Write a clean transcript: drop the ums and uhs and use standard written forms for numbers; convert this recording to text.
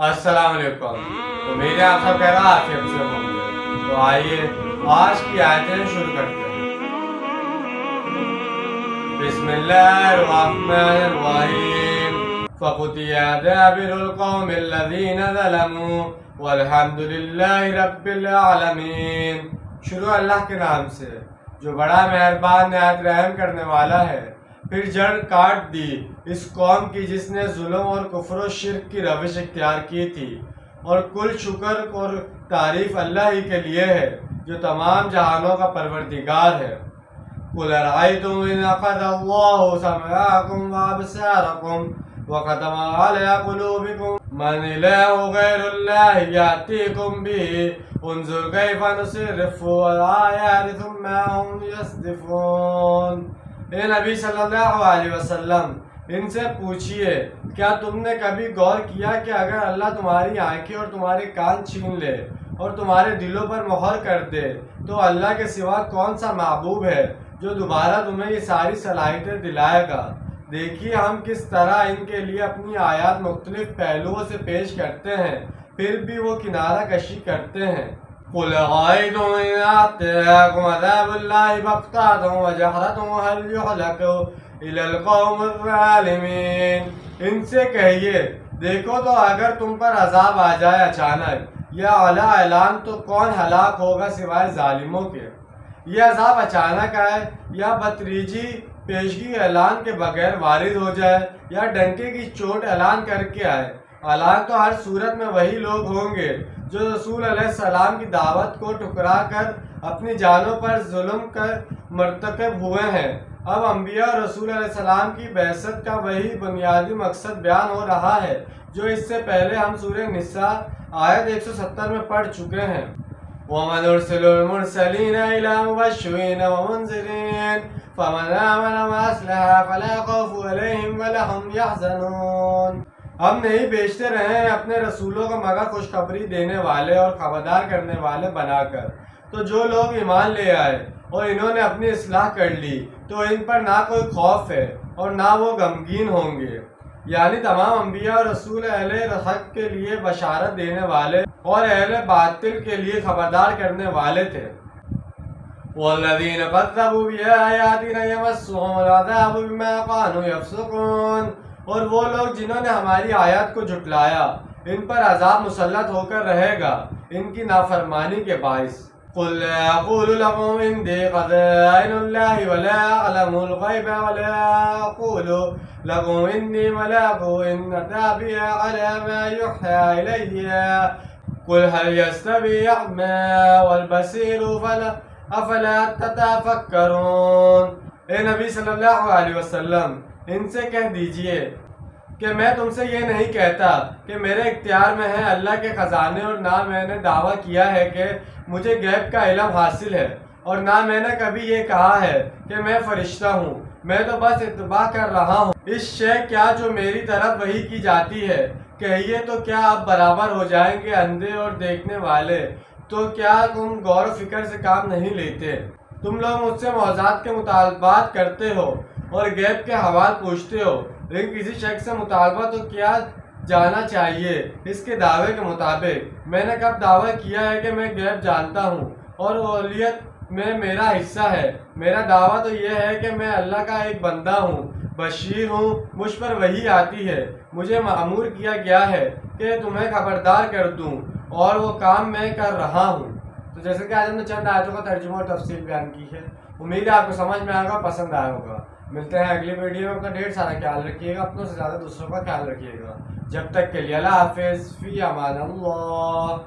السلام علیکم. امید ہے آپ سب کہہ رہا آفیت سے ہوں گے. تو آئیے آج کی آیتیں شروع کرتے ہیں. بسم اللہ الرحمن الرحیم. فَقُطِعَ دَابِرُ الْقَوْمِ الَّذِينَ ظَلَمُوا وَالْحَمْدُ لِلَّهِ رَبِّ الْعَالَمِينَ. شروع اللہ کے نام سے جو بڑا مہربان نہایت رحم کرنے والا ہے. پھر جڑ کاٹ دی اس قوم کی جس نے ظلم اور کفر و شرک کی روش اختیار کی تھی، اور کل شکر اور تعریف اللہ ہی کے لیے ہے جو تمام جہانوں کا پروردگار ہے. قُلْ أَرَأَيْتُمْ إِنْ أَخَذَ اللَّهُ سَمْعَكُمْ وَأَبْصَارَكُمْ وَخَتَمَ عَلَى قُلُوبِكُمْ مَنْ إِلَٰهٌ غَيْرُ اللَّهِ يَأْتِيكُمْ بِهِ انظُرْ كَيْفَ نُصَرِّفُ الْآيَاتِ ثُمَّ هُمْ يَصْدِفُونَ. اے نبی صلی اللہ علیہ وسلم، ان سے پوچھئے کیا تم نے کبھی غور کیا کہ اگر اللہ تمہاری آنکھیں اور تمہارے کان چھین لے اور تمہارے دلوں پر مہر کر دے تو اللہ کے سوا کون سا معبود ہے جو دوبارہ تمہیں یہ ساری صلاحیتیں دلائے گا؟ دیکھیے ہم کس طرح ان کے لیے اپنی آیات مختلف پہلوؤں سے پیش کرتے ہیں، پھر بھی وہ کنارہ کشی کرتے ہیں. قُلْ أَرَأَيْتُمْ إِنْ أَتَاكُمْ عَذَابُ اللَّهِ بَغْتَةً وَجَهْرَةً هَلْ يُهْلَكُ إِلَّا الْقَوْمُ الظَّالِمِينَ. ان سے کہیے دیکھو تو اگر تم پر عذاب آ جائے اچانک یا اعلیٰ اعلان تو کون ہلاک ہوگا سوائے ظالموں کے. یہ عذاب اچانک آئے یا بتدریجی پیشگی اعلان کے بغیر وارد ہو جائے یا ڈنکے کی چوٹ اعلان کر کے آئے، ہلاک تو ہر صورت میں وہی لوگ ہوں گے جو رسول علیہ السلام کی دعوت کو ٹھکرا کر اپنی جانوں پر ظلم کر مرتکب ہوئے ہیں. اب انبیاء اور رسول علیہ السلام کی بعثت کا وہی بنیادی مقصد بیان ہو رہا ہے جو اس سے پہلے ہم سورہ نساء آیت 170 میں پڑھ چکے ہیں. وَمَنْ أُرْسِلُ الْمُرْسَلِينَ إِلَىٰ مُبَشِّرِينَ وَمُنذِرِينَ فَمَنْ آمَنَ وَأَصْلَحَ فَلَا خَوْفٌ عَلَيْهِمْ وَلَا هُمْ يَحْزَنُونَ. ہم نہیں بھیجتے رہے ہیں اپنے رسولوں کو مگر خوشخبری دینے والے اور خبردار کرنے والے بنا کر. تو جو لوگ ایمان لے آئے اور انہوں نے اپنی اصلاح کر لی تو ان پر نہ کوئی خوف ہے اور نہ وہ غمگین ہوں گے. یعنی تمام انبیاء اور رسول اہل حق کے لیے بشارت دینے والے اور اہل باطل کے لیے خبردار کرنے والے تھے. وَالَّذِينَ كَذَّبُوا بِآيَاتِنَا يَمَسُّهُمُ الْعَذَابُ بِمَا كَانُوا يَفْسُقُونَ. اور وہ لوگ جنہوں نے ہماری آیات کو جھٹلایا ان پر عذاب مسلط ہو کر رہے گا ان کی نافرمانی کے باعث. قُلْ لَا أَقُولُ لَكُمْ عِندِي خَزَائِنُ اللَّهِ وَلَا أَعْلَمُ الْغَيْبَ وَلَا أَقُولُ لَكُمْ إِنِّي مَلَكٌ إِنْ أَتَّبِعُ عَلَىٰ مَا يُوحَىٰ إِلَيَّ قُلْ هَلْ يَسْتَوِي الْأَعْمَىٰ وَالْبَصِيرُ أَفَلَا تَتَفَكَّرُونَ. اے نبی صلی اللہ علیہ وسلم، ان سے کہہ دیجئے کہ میں تم سے یہ نہیں کہتا کہ میرے اختیار میں ہے اللہ کے خزانے، اور نہ میں نے دعویٰ کیا ہے کہ مجھے غیب کا علم حاصل ہے، اور نہ میں نے کبھی یہ کہا ہے کہ میں فرشتہ ہوں. میں تو بس اتباع کر رہا ہوں اس شے کیا جو میری طرف وحی کی جاتی ہے. کہیے تو کیا آپ برابر ہو جائیں گے اندھے اور دیکھنے والے؟ تو کیا تم غور و فکر سے کام نہیں لیتے؟ تم لوگ مجھ سے معجزات کے مطالبات کرتے ہو اور غیب کے حوال پوچھتے ہو، لیکن کسی شخص سے مطالبہ تو کیا جانا چاہیے اس کے دعوے کے مطابق. میں نے کب دعویٰ کیا ہے کہ میں غیب جانتا ہوں اور اولویت میں میرا حصہ ہے؟ میرا دعویٰ تو یہ ہے کہ میں اللہ کا ایک بندہ ہوں، بشیر ہوں، مجھ پر وحی آتی ہے، مجھے مأمور کیا گیا ہے کہ تمہیں خبردار کر دوں، اور وہ کام میں کر رہا ہوں. تو جیسے کہ آج ہم نے چند آیتوں کا ترجمہ اور تفصیل بیان کی ہے. امید ہے آپ کو سمجھ میں آئے گا، پسند آیا ہوگا. ملتے ہیں اگلی ویڈیو میں. اپنا ڈھیر سارا خیال رکھیے گا، اپنوں سے زیادہ دوسروں کا خیال رکھیے گا. جب تک کے لیے اللہ حافظ، فی امان اللہ.